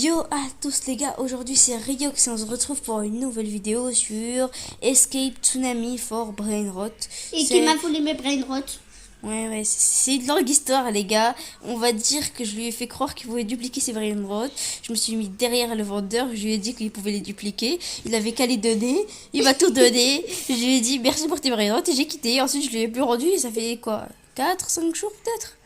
Yo à tous les gars, aujourd'hui c'est Riox et on se retrouve pour une nouvelle vidéo sur Escape Tsunami for Brainrot. Et qui m'a volé mes brainrot. Ouais, c'est une longue histoire les gars. On va dire que je lui ai fait croire qu'il pouvait dupliquer ses brainrot. Je me suis mis derrière le vendeur, je lui ai dit qu'il pouvait les dupliquer. Il avait qu'à les donner, il m'a tout donné. Je lui ai dit merci pour tes brainrot et j'ai quitté. Ensuite je lui ai plus rendu et ça fait quoi, 4-5 jours peut-être.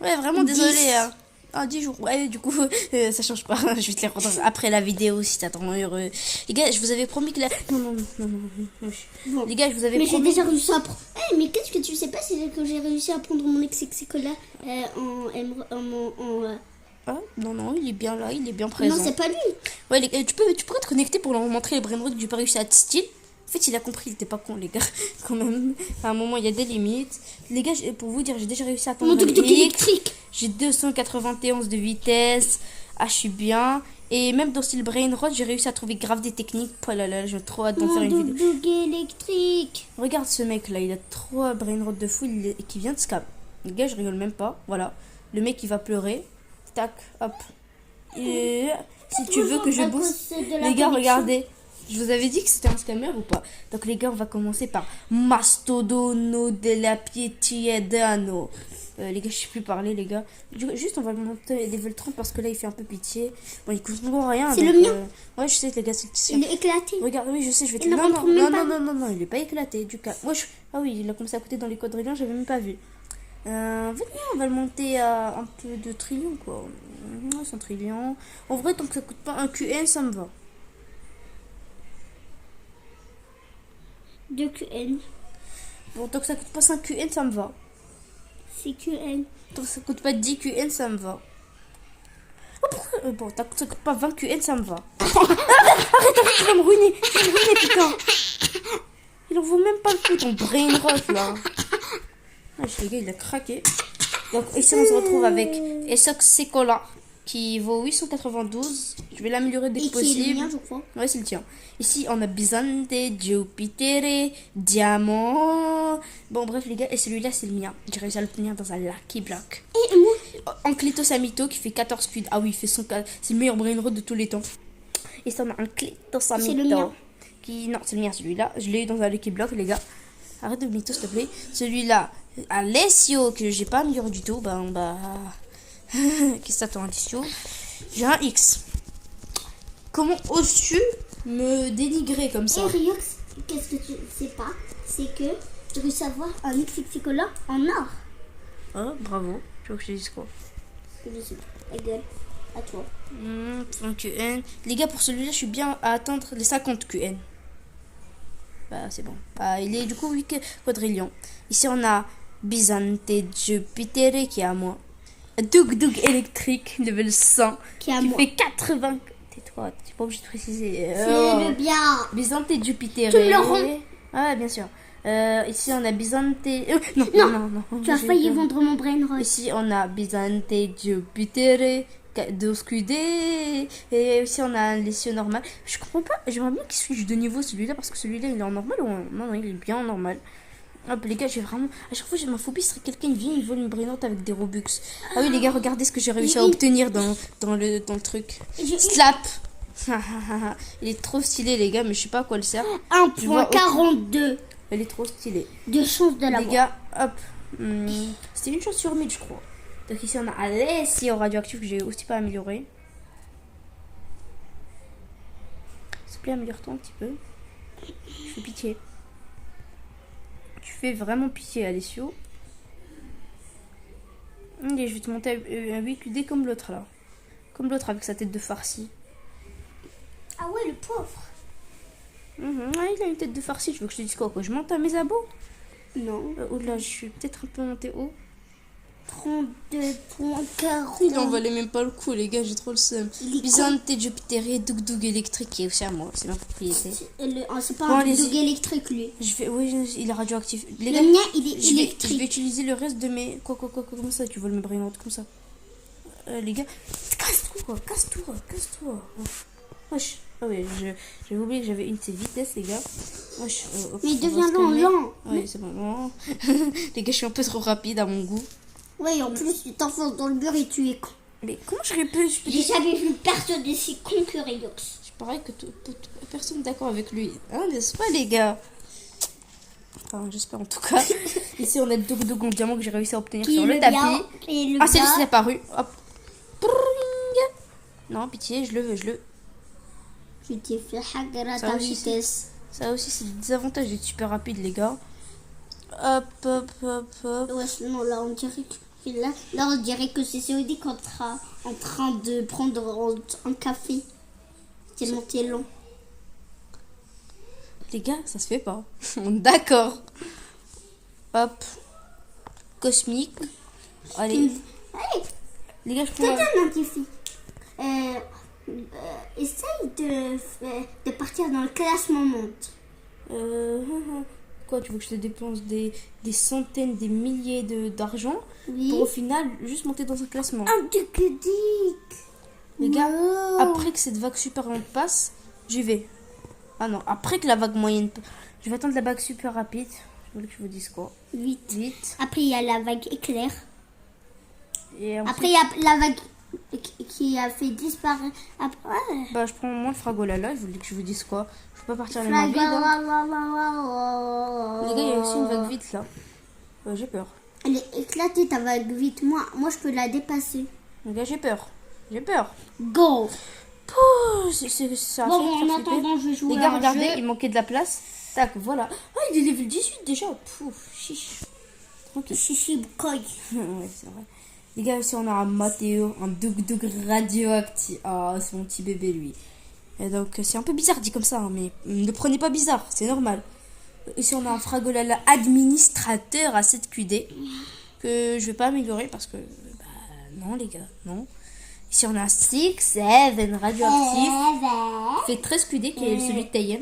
Ouais, vraiment désolé hein. Ah, 10 jours. Ouais, du coup, ça change pas. Je vais te les rendre après la vidéo si t'attends heureux. Les gars, je vous avais promis que la... Non. Bon. Les gars, je vous avais Mais promis... j'ai déjà réussi à prendre. Mais qu'est-ce que tu sais pas, c'est que j'ai réussi à prendre mon ex-cola Ah, non, il est bien là, il est bien présent. Non, c'est pas lui. Ouais, les gars, tu pourrais te connecter pour leur montrer les brainrots que j'ai pas réussi à style. En fait, il a compris, il était pas con, les gars. Quand même, à un moment, il y a des limites. Les gars, pour vous dire, j'ai déjà réussi à atteindre Mon tuk-tuk électrique. J'ai 291 de vitesse. Ah, je suis bien. Et même dans style Brainrot, j'ai réussi à trouver grave des techniques. Oh là là, j'ai trop hâte d'en faire une vidéo. Tuk-tuk électrique. Regarde ce mec là, il a 3 Brainrot de fou qui vient de scam. Les gars, je rigole même pas. Voilà. Le mec, il va pleurer. Tac, hop. Et si tu veux que je booste. Les gars, regardez. Je vous avais dit que c'était un scammer ou pas? Donc les gars, on va commencer par Mastodono de la Pietiedano. Les gars, je sais plus parler, les gars. Juste, on va le monter level 30 parce que là, il fait un peu pitié. Bon, il coûte vraiment rien. C'est le mien. Ouais, je sais, les gars, c'est le tien. Il est éclaté. Regarde, oui, je sais, je vais te... Il Non, il est pas éclaté, du cas. Moi, Ah oui, il a commencé à coûter dans les quadrillions, j'avais même pas vu. Venez, on va le monter à un peu de trillion, quoi. 100 trillions. En vrai, tant que ça coûte pas un QN, ça me va. 2 QN. Bon, tant que ça coûte pas 5 QN, ça me va. 6 QN. Tant que ça coûte pas 10 QN, ça me va. Oh, pourquoi bon, tant que ça coûte pas 20 QN, ça me va. Arrête, tu vas me ruiner. Tu vas me ruiner, putain. Il en vaut même pas le coup, ton brainrot, là. Ah, le gars, il a craqué. Donc, ici, on se retrouve avec Essox Secola, qui vaut 892. Je vais l'améliorer dès que possible. C'est le mien, je crois. Ouais, c'est le tien. Ici, on a Bizante, Jupiter, Diamant. Bon, bref, les gars, et celui-là, c'est le mien. J'ai réussi à l'obtenir dans un Lucky Block. Et moi Anclitos Amito qui fait 14 squid. Ah oui, il fait son... c'est le meilleur brainrot de tous les temps. Et ça, on a Anclitos Amito. C'est le mien. Non, c'est le mien, celui-là. Je l'ai eu dans un Lucky Block, les gars. Arrête de mytho, s'il te plaît. Celui-là, Alessio, que j'ai pas amélioré du tout. Qu'est-ce que t'attends, Alessio? J'ai un X. Comment oses-tu me dénigrer comme ça? Et Riox, qu'est-ce que tu sais pas? C'est que j'ai réussi à avoir un ex-cola en or. Oh, bravo. Tu veux que je te dise quoi? Je sais pas. Égal. À toi. 1 QN. Les gars, pour celui-là, je suis bien à atteindre les 50 QN. Bah, c'est bon. Il est du coup 8 quadrillions. Ici, on a Bizante Jupiter qui est à moi. Doug électrique, level 100. Qui est à qui moi. fait 80. Tais-toi, tu n'es pas obligé de préciser. C'est le bien. Bizante Jupiter. Tu me le rends. Ah, bien sûr. Ici, on a Bizante. Non. Tu as failli vendre mon brainrot. Ici, on a Bizante Jupiter. 12 QD. Et ici, on a un Alessio normal. Je comprends pas. J'aimerais bien qu'il switch de niveau celui-là parce que celui-là, il est en normal ou non, il est bien en normal. Hop, les gars, j'ai vraiment. À chaque fois, j'ai ma phobie, c'est quelqu'un qui vient, il vole une brainrot avec des Robux. Ah oui, les gars, regardez ce que j'ai réussi à obtenir dans le truc. Slap. Il est trop stylé, les gars, mais je sais pas à quoi le sert. 1.42 Elle est trop stylée. de chance de l'avoir. Les gars, hop. C'était une chance sur 1000, je crois. Donc ici, on a Alessio radioactif que j'ai aussi pas amélioré. S'il te plaît, améliore-toi un petit peu. Je fais pitié. Tu fais vraiment pitié, Alessio. Allez, je vais te monter à 8 QD comme l'autre, là. Comme l'autre avec sa tête de farci. Ah ouais, le pauvre. Ouais, il a une tête de farci. Tu veux que je te dise quoi? Je monte à mes abos? Non. Là, je suis peut-être un peu montée haut. 32.40. Il en valait même pas le coup, les gars, j'ai trop le seum. Bizante Jupiter, Doug électrique qui est aussi à moi, c'est ma propriété. C'est pas un Doug électrique, lui. Oui, il est radioactif. Les le gars, mien, il est électrique. Je vais utiliser le reste de mes. Comment ça, tu voles mes brainrots comme ça? Les gars, casse-toi. Wesh. Ah oui, j'avais oublié que j'avais une de ces vitesses, les gars. Wesh, mais il devient lent. Oui, c'est bon. Les gars, je suis un peu trop rapide à mon goût. Ouais, en plus, tu t'enfonces dans le beurre et tu es con. Mais comment je répète? J'ai jamais vu personne aussi con que Redox. Je parie que personne n'est d'accord avec lui. Hein, n'est-ce pas, les gars? Enfin, j'espère en tout cas. Ici, on a Doug Doug en diamant que j'ai réussi à obtenir sur le tapis. Et le Ah, c'est gars, lui qui est apparu. Hop. Pring. Non, pitié, je le veux, je le. je t'ai fait hacker à Ça ta aussi, vitesse. Ça aussi, c'est des avantages d'être super rapide, les gars. Hop, hop, hop, hop. Ouais, sinon là on dirait que là on dirait que c'est Sonic en train de prendre un café. Tellement t'es long. Les gars, ça se fait pas. D'accord. Hop. Cosmique. Allez. Allez, Les gars, je je te pourrais... donne un défi. Essaye de partir dans le classement monte. Quoi, tu veux que je te dépense des centaines, des milliers d'argent Oui. pour au final juste monter dans un classement? Un duc. Les gars, Wow. après que cette vague super lente passe, j'y vais. Ah non, après que la vague moyenne... Je vais attendre la vague super rapide. Je voulais que je vous dise quoi. Vite. Vite. Après il y a la vague éclair. Et ensuite, Après il y a la vague qui a fait disparaître. Après, bah, je prends moi le fragolala. Je voulais que je vous dise quoi. Je peux pas partir les mains vides. Hein. Les gars, il y a aussi une vague vite là. J'ai peur. Elle est éclatée ta vague vite. Moi je peux la dépasser. Les gars, j'ai peur. J'ai peur. Go. Pouh, ça Bon, fait en flipper. attendant, je joue Les à gars, un regardez, jeu. il manquait de la place. Tac, voilà. Ah, il est level 18 déjà. Pouf, chiche. Tranquille. Chichi Koi. Ouais, c'est vrai. Les gars, ici on a un Mathéo, un Doug radioactif. Ah, c'est mon petit bébé lui. Et donc, c'est un peu bizarre dit comme ça, hein, mais ne le prenez pas bizarre, c'est normal. Ici on a un Fragolala administrateur à 7 QD que je vais pas améliorer parce que. Bah, non, les gars, non. Ici on a 6, 7 radioactif. Fait 13 QD qui est celui de Tayen.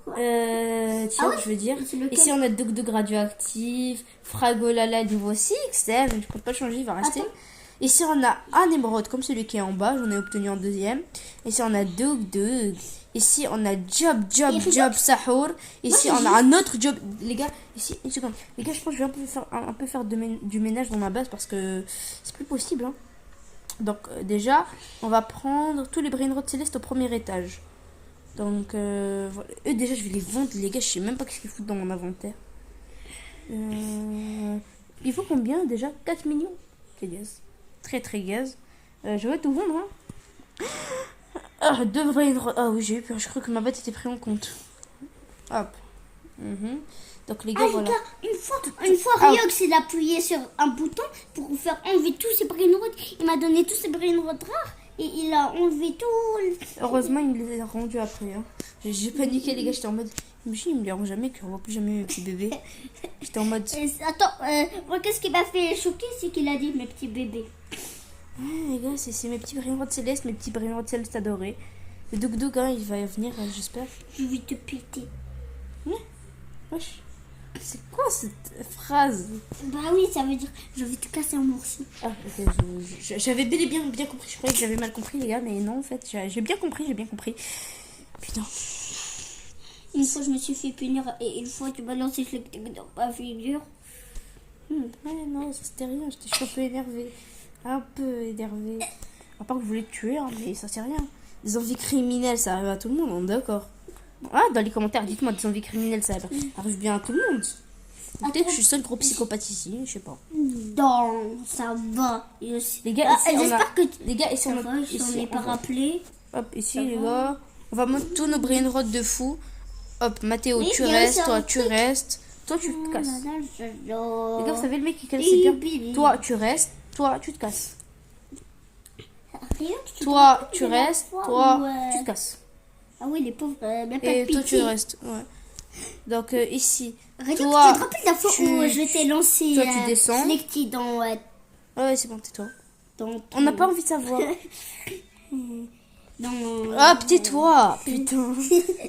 Tiens, Ah ouais, je veux dire. c'est lequel? Ici, on a Doug radioactif, Fragolala niveau 6, 7, je peux pas changer, il va rester. Attends. Ici, on a un émeraude comme celui qui est en bas, j'en ai obtenu en deuxième. Ici, on a Doug. Ici, on a Job, Sahour. Ici, on a un autre Job. Les gars, ici, une seconde. Les gars, je pense que je vais un peu faire du ménage dans ma base parce que c'est plus possible. Hein. Donc, déjà, on va prendre tous les brainrods célestes au premier étage. Donc, voilà. Eux, déjà, je vais les vendre, les gars. Je sais même pas ce qu'ils foutent dans mon inventaire. Il faut combien déjà? 4 millions. C'est gaz. Très, très gaz. Je vais tout vendre. Hein. Ah, 2 brainrods. Ah oui, j'ai eu peur. Je crois que ma bête était prise en compte. Hop. Donc, les gars, Ah, voilà. les gars, une fois Ryox il a appuyé sur un bouton pour faire enlever tous ses brainrods. Il m'a donné tous ses brainrods rares et il a enlevé tout. Heureusement, il me les a rendus après. Hein. J'ai paniqué, les gars. J'étais en mode. Je me suis dit, il me les rend jamais, qu'on voit plus jamais mes petits bébés. J'étais en mode. Attends, moi, qu'est-ce qui m'a fait choquer, c'est qu'il a dit mes petits bébés. Ouais, les gars, c'est mes petits brainrods célestes, mes petits brainrods célestes adorés. Le Doug, hein, il va venir, j'espère. Je vais te péter. Wesh. C'est quoi cette phrase? Bah oui, ça veut dire je vais te casser en morceaux. Ah, ok, j'avais bel et bien compris. Je croyais que j'avais mal compris, les gars, mais non, en fait, j'ai bien compris. Putain. Une fois, je me suis fait punir et une fois, tu m'as lancé le clic dans ma figure. Ouais, non, ça c'était rien. J'étais un peu énervée. À part que je voulais te tuer, hein, mais ça c'est rien. Des envies criminelles, ça arrive à tout le monde, on est d'accord. Ah, dans les commentaires, dites-moi, des envies criminelles, ça arrive bien à tout le monde. Peut-être que je suis seul gros psychopathe ici, je sais pas. Non, ça va. Les gars, ici, j'espère que les gars, ici, ça va, je t'en ai pas rappelé. Hop, ici, Ça les va. gars, on va mettre tous nos brainrods de fou. Hop, Mathéo, Oui, tu il y a restes, aussi toi, un tu truc. restes. Toi, tu te casses. Les gars, vous savez, le mec qui casse Billy, bien. Billy. Toi, tu restes, toi, tu te casses. Rien, tu te Toi, rappelles tu de la restes, fois toi, où, tu te casses. Ah oui, les pauvres, même pas Et de toi, tu pitié. restes. Ouais. Donc, ici, Regarde, toi, tu te rappelles la fois tu- où je t'ai lancé toi, tu descends. Selecty dans, ouais, c'est bon, tais-toi. dans On n'a pas envie de savoir. dans Hop, tais-toi. Putain.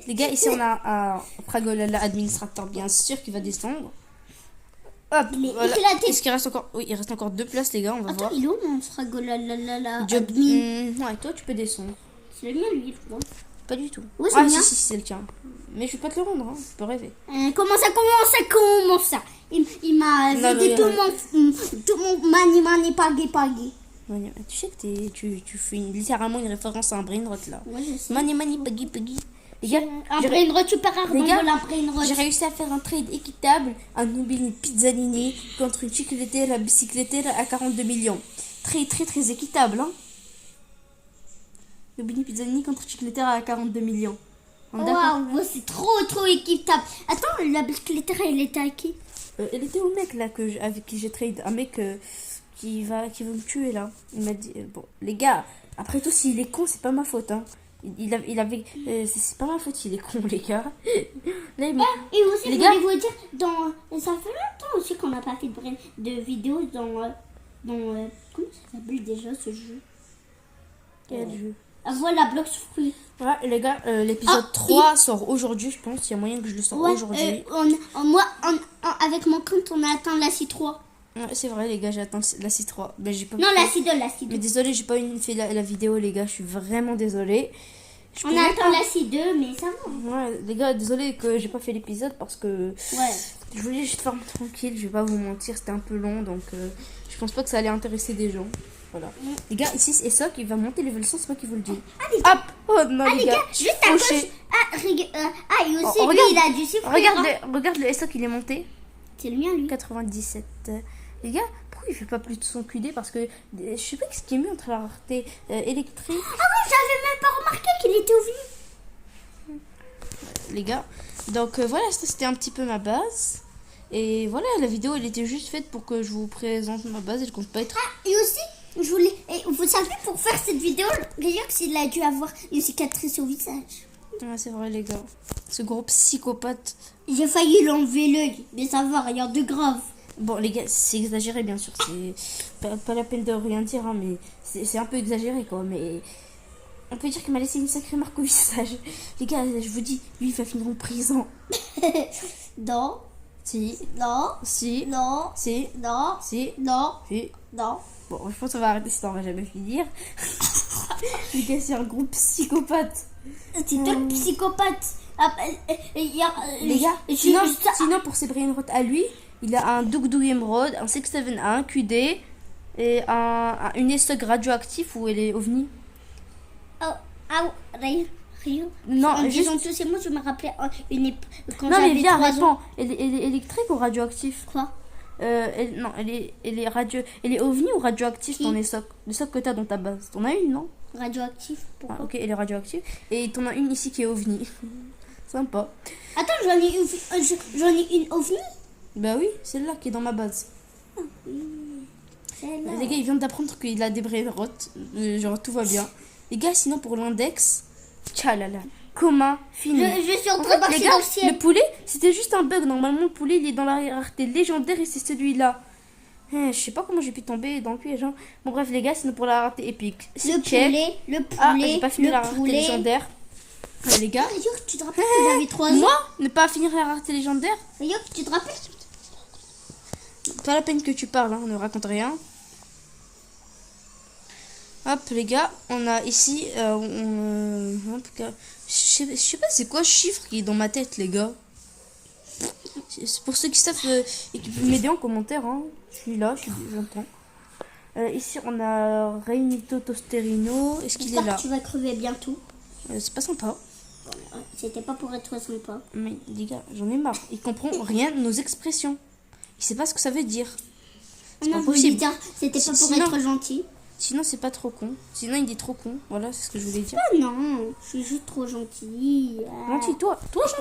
Les gars, ici, on a un Fragolala administrateur, bien sûr, qui va descendre. Hop, Il est voilà. éclaté. Est-ce qu'il reste encore... Oui, il reste encore 2 places, les gars, on va Attends, voir. il est où mon fragolalala Job... admin? ouais, toi, tu peux descendre. C'est le mien, lui, je crois. Pas du tout. Oui, c'est ah, le mien. si, c'est le tien. Mais je vais pas te le rendre, hein. Tu peux rêver. Comment ça? Il m'a Non, vidé non, tout mon mani pagé. Tu sais que tu fais littéralement une référence à un brain rot là. Ouais, je sais. Mani, puggy. Les gars, Un j'ai- brain rot, tu pars à les gars, un brain rot. j'ai réussi à faire un trade équitable, un Nubini Pizzanini contre une chicletera bicycletera à 42 millions. Très équitable, hein. Nubini Pizzanini contre chicletera à 42 millions. On est d'accord? Waouh, c'est trop équitable. Attends, la bicyclette, elle était à qui? Elle était au mec là avec qui j'ai trade. Un mec qui veut me tuer là. Il m'a dit bon les gars, après tout s'il est con c'est pas ma faute hein. Il avait c'est pas ma faute s'il est con les gars. Là, il m'a- Et aussi, Les je gars- voulais vous dire, ça fait longtemps aussi qu'on n'a pas fait de vidéo dans comment ça s'appelle déjà ce jeu? Quel jeu? Voilà, Blox Fruit. Voilà les gars, l'épisode 3 sort aujourd'hui je pense. Il y a moyen que je le sorte aujourd'hui. Avec mon compte, on a atteint la C3. Ouais, c'est vrai les gars, j'attends la C3. Mais j'ai pas Non, la C2, la Mais C2. désolé, j'ai pas fait la vidéo les gars, je suis vraiment désolée. Je On pouvais a atteint pas- la C2, mais ça va. Ouais, les gars, désolé que j'ai pas fait l'épisode parce que Ouais. je voulais juste faire tranquille, je vais pas vous mentir, c'était un peu long donc je pense pas que ça allait intéresser des gens. Voilà. Les gars, ici c'est Sock, il va monter level 100, c'est moi qui vous le dis. Hop! Oh non, les gars, Juste à gauche. fauché. Et aussi, Oh, lui, regarde. il a du chiffre. Regarde le Sock, il est monté. C'est le mien, lui. 97. Les gars, pourquoi il fait pas plus de son QD? Parce que je sais pas ce qui est mieux entre la rareté électrique. Ah oui, j'avais même pas remarqué qu'il était ovni. Les gars, donc voilà, c'était un petit peu ma base. Et voilà, la vidéo elle était juste faite pour que je vous présente ma base et je compte pas être. Et aussi, je voulais. Et vous savez, pour faire cette vidéo, Riox, il a dû avoir une cicatrice au visage. Ouais, c'est vrai, les gars. Ce gros psychopathe. J'ai failli l'enlever l'œil, mais ça va, rien de grave. Bon, les gars, c'est exagéré, bien sûr. C'est pas la peine de rien dire, hein, mais c'est un peu exagéré, quoi. Mais on peut dire qu'il m'a laissé une sacrée marque au visage. Les gars, je vous dis, lui, il va finir en prison. Non, Si, non, si, non, si, non, si, non, si. non. Bon, je pense qu'on va arrêter, sinon on va jamais finir. Les gars, c'est un gros psychopathe. C'est toi le psychopathe. Les gars, sinon, sinon pour ses brain rot à lui, il a un Dougdou Emerald, un 671 QD et une estoc radioactif où elle est ovni. Rio. Non, En juste... disant tous ces mots, je me rappelais quand Non mais j'avais viens, 3 ans. réponds. Elle est électrique ou radioactif? Quoi? Non, elle est ovni ou radioactif Qui? ton estoc? L'estoc que t'as dans ta base. T'en as une, non? Radioactif, Ah, pourquoi? ok, elle est radioactive. Et t'en as une ici qui est ovni. Sympa. Attends, j'en ai une ovni. Bah oui, celle-là qui est dans ma base. Celle-là. Les gars, ils viennent d'apprendre qu'il a des brain rot. Genre, tout va bien. Les gars, sinon pour l'index, tchalala, commun, fini. Je suis en En train de fait, les marcher gars, dans le ciel. le poulet, c'était juste un bug. Normalement, le poulet, il est dans la rareté légendaire et c'est celui-là. Je sais pas comment j'ai pu tomber dans le piège. Hein. Bon, bref, les gars, sinon pour la rareté épique. Le C'est poulet, le Ah, poulet, j'ai pas fini la rareté légendaire. Les gars, Rio, tu te rappelles que j'avais 3 ans? moi, ne pas finir la rareté légendaire, Rio, tu te rappelles? pas la peine que tu parles, hein, ne raconte rien. Hop, les gars, on a ici. Je sais pas c'est quoi ce chiffre qui est dans ma tête, les gars. C'est pour ceux qui savent et qui peuvent m'aider en commentaire. Hein. Je suis là, j'entends. Ici, on a Reinito Tosterino. Est-ce qu'il est J'espère là? que tu vas crever bientôt. C'est pas sympa. C'était pas pour être sympa. Mais les gars, j'en ai marre. Il comprend rien de nos expressions. Il sait pas ce que ça veut dire. C'est Non, pas je voulais possible. dire, c'était pas pour Sinon- être gentil. Sinon, c'est pas trop con. Sinon, il est trop con. Voilà, c'est ce que je voulais dire. Ah non, je suis juste trop gentille. Gentil, toi gentil.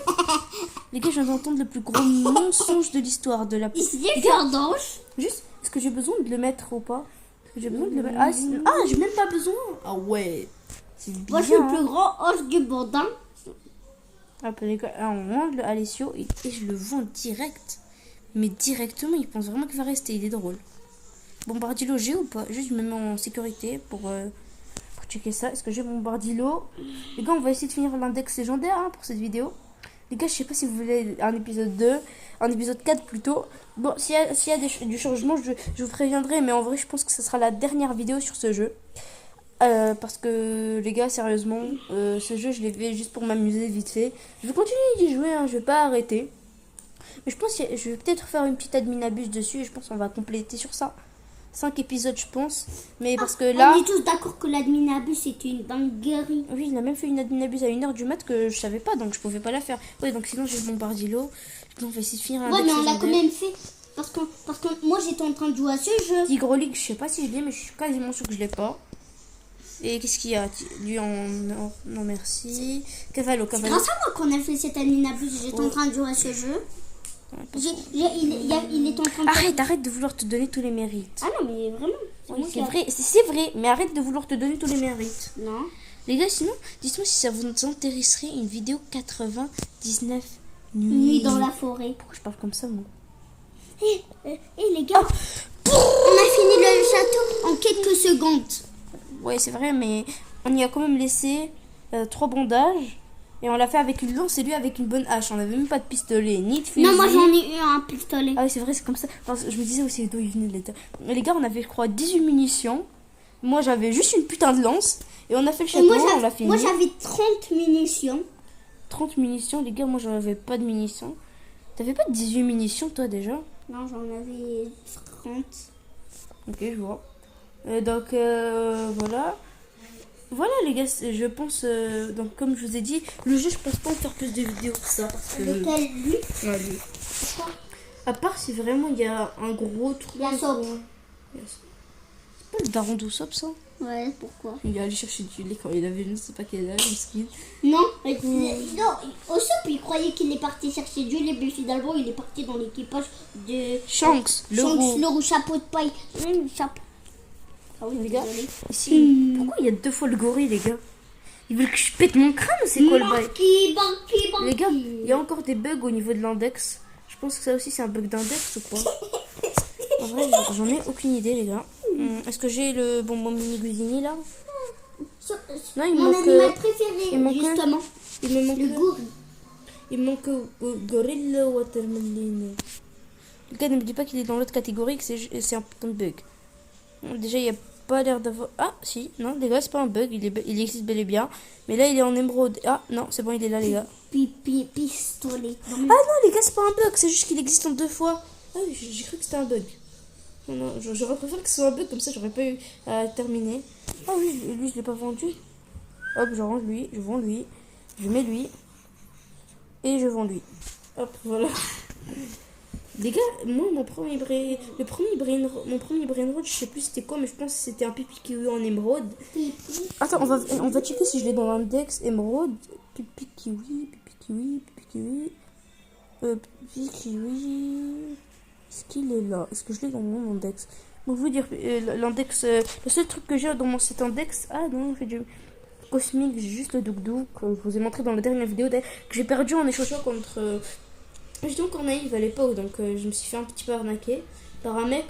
Les gars, je viens d'entendre le plus gros mensonge de l'histoire de la Ici, Les gars, Jordanche. juste, est-ce que j'ai besoin de le mettre ou pas? Est-ce que j'ai besoin de le mettre? Ah, j'ai même pas besoin. Ah ouais. C'est bien. Moi, je suis le hein. plus grand os du bandin. Hop, les gars, là, on mange le Alessio et je le vends direct. Mais directement, il pense vraiment qu'il va rester. Il est drôle. Bombardilo, j'ai ou pas? Juste, je me mets en sécurité pour checker ça. Est-ce que j'ai Bombardilo? Les gars, on va essayer de finir l'index légendaire hein, pour cette vidéo. Les gars, je sais pas si vous voulez un épisode 2, un épisode 4 plutôt. Bon, s'il y a du changement, je vous préviendrai. Mais en vrai, je pense que ce sera la dernière vidéo sur ce jeu. Parce que, les gars, sérieusement, ce jeu, je l'ai fait juste pour m'amuser vite fait. Je vais continuer d'y jouer, hein, je vais pas arrêter. Mais je pense que je vais peut-être faire une petite admin abuse dessus et je pense qu'on va compléter sur ça. 5 épisodes, je pense. Mais parce que là... On est tous d'accord que l'Adminabus c'était une dinguerie. Oui, il a même fait une Adminabus à 1h du mat que je savais pas, donc je pouvais pas la faire. Ouais, donc sinon j'ai le bombardilo. On va essayer de finir Ouais, mais on l'a quand même fait. Parce que moi j'étais en train de jouer à ce jeu. Tigre League, je sais pas si je l'ai, mais je suis quasiment sûr que je l'ai pas. Et qu'est-ce qu'il y a? Lui en... Non, merci. Cavallo. C'est grâce à moi qu'on a fait cette Adminabus. J'étais en train de jouer à ce jeu. Il est en train de... Arrête de vouloir te donner tous les mérites. Ah non, mais vraiment. Oui, c'est vrai, mais arrête de vouloir te donner tous les mérites. Non. Les gars, sinon, dites-moi si ça vous intéresserait une vidéo 99 Nuit dans la forêt. Pourquoi je parle comme ça, moi? Les gars, on a fini le château en quelques secondes. Ouais, c'est vrai, mais on y a quand même laissé 3 bandages. Et on l'a fait avec une lance et lui avec une bonne hache. On n'avait même pas de pistolet, ni de fusil. Non, moi j'en ai eu un pistolet. Ah oui, c'est vrai, c'est comme ça. Enfin, je me disais aussi d'où il venait l'état. Les gars, on avait, je crois, 18 munitions. Moi, j'avais juste une putain de lance. Et on a fait le château, on l'a fini. Moi, j'avais 30 munitions. 30 munitions, les gars, moi, j'en avais pas de munitions. T'avais pas 18 munitions, toi, déjà? Non, j'en avais 30. Ok, je vois. Donc, voilà. Voilà, les gars, je pense... donc, comme je vous ai dit, le jeu, je pense pas en faire plus de vidéos que ça. Parce que... Lequel, lui? Ouais, lui. À part si vraiment il y a un gros truc... La Sop. C'est pas le daron d'Usopp, ça? Ouais, pourquoi? Il est allé chercher du lait quand il avait je ne sais pas quel âge, miskin. Non, au Sop, il croyait qu'il est parti chercher du lait, mais finalement, il est parti dans l'équipage de... Shanks, le roux. Chapeau de paille. Chapeau. Ah oui, les gars, ici, pourquoi il y a 2 fois le gorille, les gars? Ils veulent que je pète mon crâne ou c'est quoi le bail? Les gars, il y a encore des bugs au niveau de l'index. Je pense que ça aussi, c'est un bug d'index ou quoi? En vrai, j'en ai aucune idée, les gars. Est-ce que j'ai le bonbon mini Guzini là? Non, il Mon manque. animal préféré, justement. Il me manque. Le gorille. Il manque Gorilla Watermelon. Le gars, ne me dit pas qu'il est dans l'autre catégorie, que c'est un putain de bug. Déjà, il n'y a pas l'air d'avoir. Ah, si, non, les gars, c'est pas un bug, il existe bel et bien. Mais là, il est en émeraude. Ah, non, c'est bon, il est là, les gars. Pistolet. Ah non, les gars, c'est pas un bug, c'est juste qu'il existe en 2 fois. Ah, j'ai cru que c'était un bug. Non, j'aurais préféré que ce soit un bug, comme ça, j'aurais pas eu à terminer. Ah oui, lui, je l'ai pas vendu. Hop, je range lui, je vends lui, je mets lui. Et je vends lui. Hop, voilà. Les gars, moi, mon premier brain rod, je sais plus c'était quoi, mais je pense que c'était un pipi kiwi en émeraude. Attends, on va checker si je l'ai dans l'index. Émeraude, pipi kiwi. Pipi kiwi. Est-ce qu'il est là? Est-ce que je l'ai dans mon index? Bon, vous dire, l'index, le seul truc que j'ai dans cet index, ah non, on fait du cosmique, j'ai juste le douk que je vous ai montré dans la dernière vidéo que j'ai perdu en échangeant contre. J'étais encore naïve à l'époque, donc je me suis fait un petit peu arnaquer par un mec.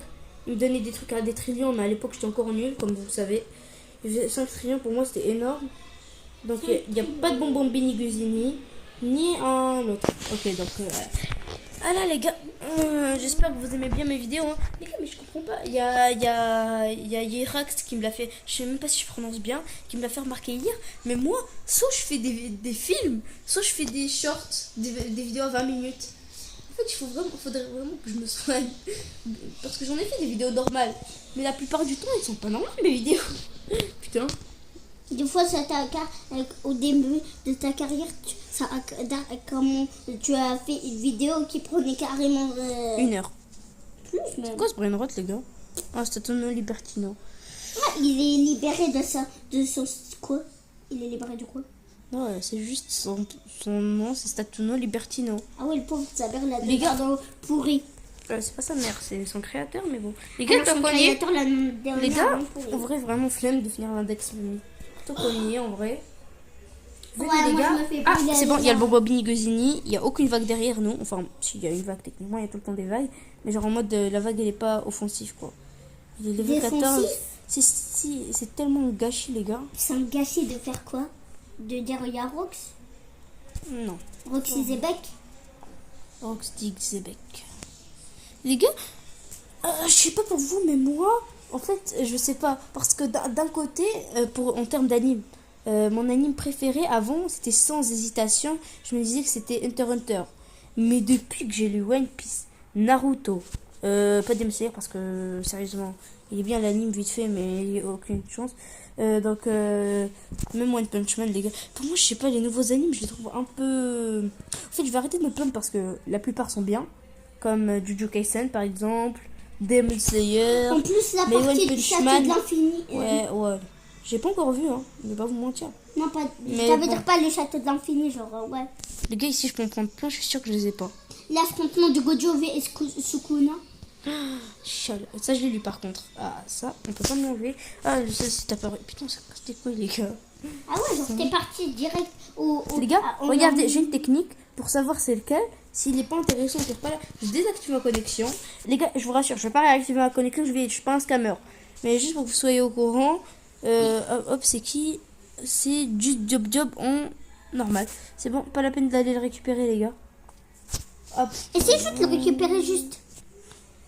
Il me donnait des trucs à des trillions, mais à l'époque j'étais encore nulle, comme vous le savez. 5 trillions pour moi c'était énorme. Donc il n'y a pas de bonbon Bini Guzini, ni un autre. Ok, donc voilà les gars, j'espère que vous aimez bien mes vidéos. Hein. Les gars, mais je comprends pas. Il y a Yerax qui me l'a fait, je sais même pas si je prononce bien, qui me l'a fait remarquer hier. Mais moi, soit je fais des films, soit je fais des shorts, des vidéos à 20 minutes. En fait, faudrait vraiment que je me soigne. Parce que j'en ai fait des vidéos normales. Mais la plupart du temps, elles sont pas normales, mes vidéos. Putain. Des fois, au début de ta carrière, tu as fait une vidéo qui prenait carrément... 1 heure. Plus même. C'est quoi ce brain rot, les gars? Ah, c'est Statuno Libertino. Ah, il est libéré de son... Quoi? Il est libéré de quoi? Non, c'est juste son nom, c'est Statuno Libertino. Ah ouais, le pauvre, sa mère l'a Les gars, pourri. c'est pas sa mère, c'est son créateur, mais bon. Les gars, son créateur, les gars, en vrai, vraiment flemme de finir l'index. Plutôt cogné, en vrai. Ouais, les moi, gars. je me fais Ah, plus c'est bon, il y a le bonbon Bini Guzini, il y a aucune vague derrière nous. Enfin, s'il y a une vague, techniquement, il y a tout le temps des vagues. Mais genre en mode, la vague, elle est pas offensive, quoi. Il est level 14. C'est tellement gâchis, les gars. C'est un gâchis de faire quoi? De dire il y a Rox? Non. Roxy Zebek? Rox Dig Zebek. Les gars, je sais pas pour vous, mais moi, en fait, je sais pas. Parce que d'un côté, en termes d'anime, mon anime préféré avant, c'était sans hésitation. Je me disais que c'était Hunter x Hunter. Mais depuis que j'ai lu One Piece, Naruto, pas Demon Slayer parce que sérieusement, Il est bien l'anime vite fait, mais il n'y a aucune chance. Donc, même One Punch Man, les gars. Pour moi, je sais pas, les nouveaux animes, je les trouve un peu... En fait, je vais arrêter de me plaindre parce que la plupart sont bien. Comme Jujutsu Kaisen, par exemple. Demon Slayer. En plus, la mais partie One du Punch château Man, de l'infini. ouais. J'ai pas encore vu, hein. Je vais pas vous mentir. Non, pas. Mais Ça veut bon. dire pas le château de l'infini, genre, ouais. Les gars, ici, je peux en prendre plein, je suis sûre que je les ai pas. L'affrontement de Gojo et Sukuna. Chial. Ça, je l'ai lu par contre. Ah, ça, on peut pas me l'enlever. Ah, ça, c'est apparu. Putain, ça c'était quoi, les gars? Ah ouais, genre, t'es parti direct au. Les gars, regardez, j'ai une technique pour savoir c'est lequel. S'il est pas intéressant, je pas là. Je désactive ma connexion. Les gars, je vous rassure, je vais pas réactiver ma connexion, je suis pas un scammer. Mais juste pour que vous soyez au courant, hop, c'est qui? C'est juste Job en normal. C'est bon, pas la peine d'aller le récupérer, les gars. Hop. Et c'est juste le récupérer juste.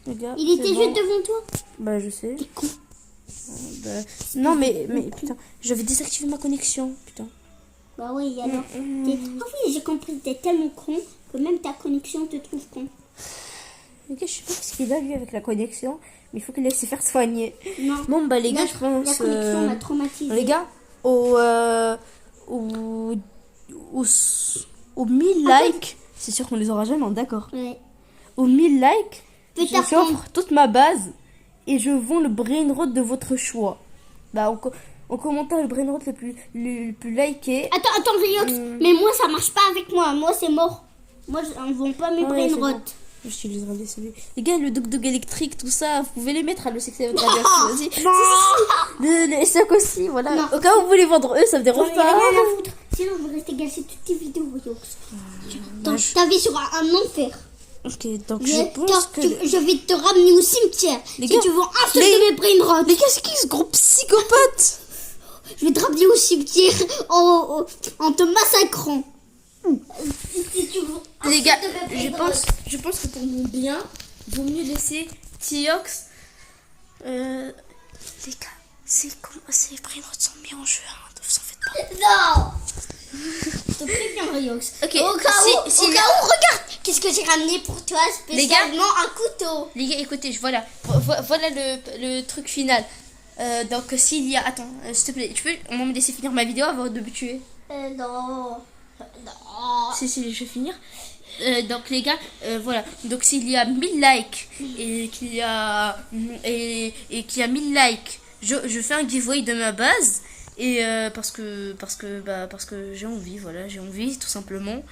Les gars, Il était bon. juste devant toi. Bah, je sais. T'es con. Bah, non, mais putain, j'avais désactivé ma connexion, putain. Bah oui, alors. Ah oui, j'ai compris, t'es tellement con que même ta connexion te trouve con. Les gars, je sais pas ce qu'il a lui avec la connexion, mais il faut qu'il laisse se faire soigner. Non. Bon, bah, les gars, je pense. La connexion m'a traumatisé. Les gars, aux 1000 likes, c'est sûr qu'on les aura jamais, d'accord. Ouais. Aux 1000 likes, Peut-être j'offre toute ma base et je vends le brain rot de votre choix. Bah, en commentaire le brain rot le plus liké. Attends, Riox, mais moi ça marche pas avec moi. Moi c'est mort. Moi je ne vends pas mes brain rot. Bon. J'utiliserai celui. Les gars, le dog électrique, tout ça, vous pouvez les mettre à le sexe de radiation aussi. Si. Le SOC aussi, voilà. Non. Au cas où vous voulez vendre eux, ça me dérange J'en ai pas. rien à foutre. Sinon je vais rester gâcher toutes tes vidéos, Riox. Ta vie sera un enfer. Ok, donc je pense que... Je vais te ramener au cimetière. Les si gars, tu vends un seul de mes brain rot. Les gars, c'est qui ce gros psychopathe? Je vais te ramener au cimetière en te massacrant. Si tu vends un Les seul gars, de mes brain rot. je pense que pour mon bien, vaut mieux laisser Tiox. Les gars, ces brain rot sont mis en jeu, hein, ne vous en faites pas. Non. Je te préviens, Riox. Ok, Au cas où, regarde. Qu'est-ce que j'ai ramené pour toi spécialement? Un couteau. Les gars, écoutez, voilà le truc final. Donc s'il y a... Attends, s'il te plaît, tu peux me laisser finir ma vidéo avant de me tuer? Non. Si, je vais finir. Donc les gars, voilà. Donc s'il y a 1000 likes et qu'il y a 1000 likes, je fais un giveaway de ma base. Et parce que j'ai envie, voilà, j'ai envie tout simplement.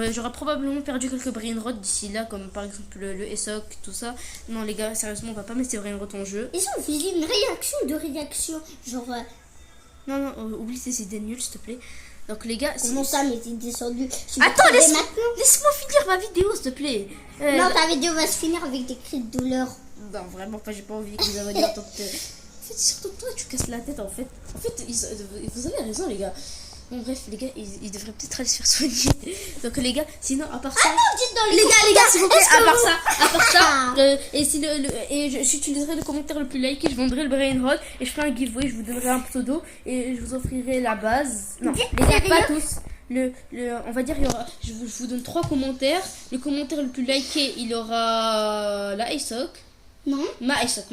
J'aurais probablement perdu quelques brain rot d'ici là, comme par exemple le SOC, tout ça. Non les gars, sérieusement, on va pas mettre ces brain rot en jeu. Et si on faisait une réaction, genre... Non, oublie ces idées nulles, s'il te plaît. Donc les gars... Comment ça, mais t'es descendu? Attends, laisse-moi finir ma vidéo, s'il te plaît. Non, ta vidéo va se finir avec des cris de douleur. Non, vraiment pas, j'ai pas envie que les abonnés entendent... En fait, surtout toi, tu casses la tête, en fait. En fait, vous avez raison, les gars. Bon, bref, les gars, ils devraient peut-être aller se faire soigner. Donc, les gars, sinon, à part ça... Ah non, dites dans les gars, s'il vous plaît, à part ça, Ah. j'utiliserai le commentaire le plus liké, je vendrai le brain rot et je ferai un giveaway, je vous donnerai un pseudo et je vous offrirai la base. Non, les gars, pas tous. On va dire, je vous donne 3 commentaires. Le commentaire le plus liké, il aura la ISOC. Non. Ma ISOC,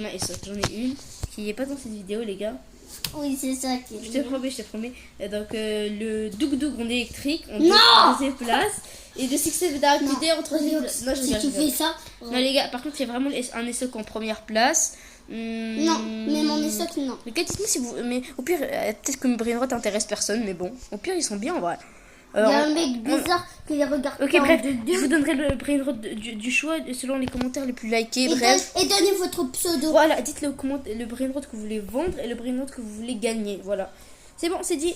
j'en ai une qui est pas dans cette vidéo, les gars. Oui, c'est ça qui est... Je te promets. Et donc, le Doug en électrique, en Non. deuxième place. Et le Six Dark Leader en troisième place. Non, Si tu fais ça... Non, les gars, par contre, il y a vraiment un SOC en première place. Non, mais mon SOC, non. Les gars, dites-moi si vous... Mais au pire, peut-être que Brain Rot intéresse personne, mais bon. Au pire, ils sont bien, en vrai. Il y a un mec bizarre qui les regarde. Ok, bref, je vous donnerai le brain rot du choix selon les commentaires les plus likés, bref. Et donnez votre pseudo. Voilà, dites le brain rot que vous voulez vendre et le brain rot que vous voulez gagner, voilà. C'est bon, c'est dit.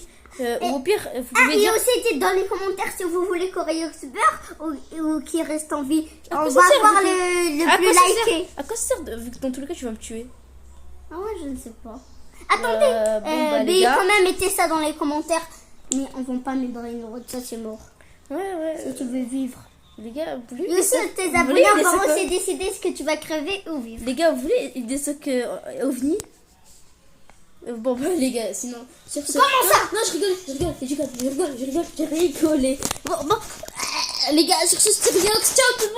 Au pire, vous pouvez dire... aussi dites dans les commentaires si vous voulez qu'Oreox meure ou qu'il reste en vie. On va voir le plus liké. À quoi ça sert vu que dans tous les cas tu vas me tuer? Ah ouais, je ne sais pas. Attendez, mais quand même mettez ça dans les commentaires. Mais on vend pas mes brain rot, ça c'est mort. Ouais. Si tu veux vivre. Les gars, vous voulez... tes abonnés ont commencé à décider ce que tu vas crever ou vivre. Les gars, vous voulez des socs ovni? Bon, bah, les gars, sinon... Comment ça? Non, je rigole, j'ai rigolé. Bon, les gars, sur ce, c'était bien. Ciao tout le monde.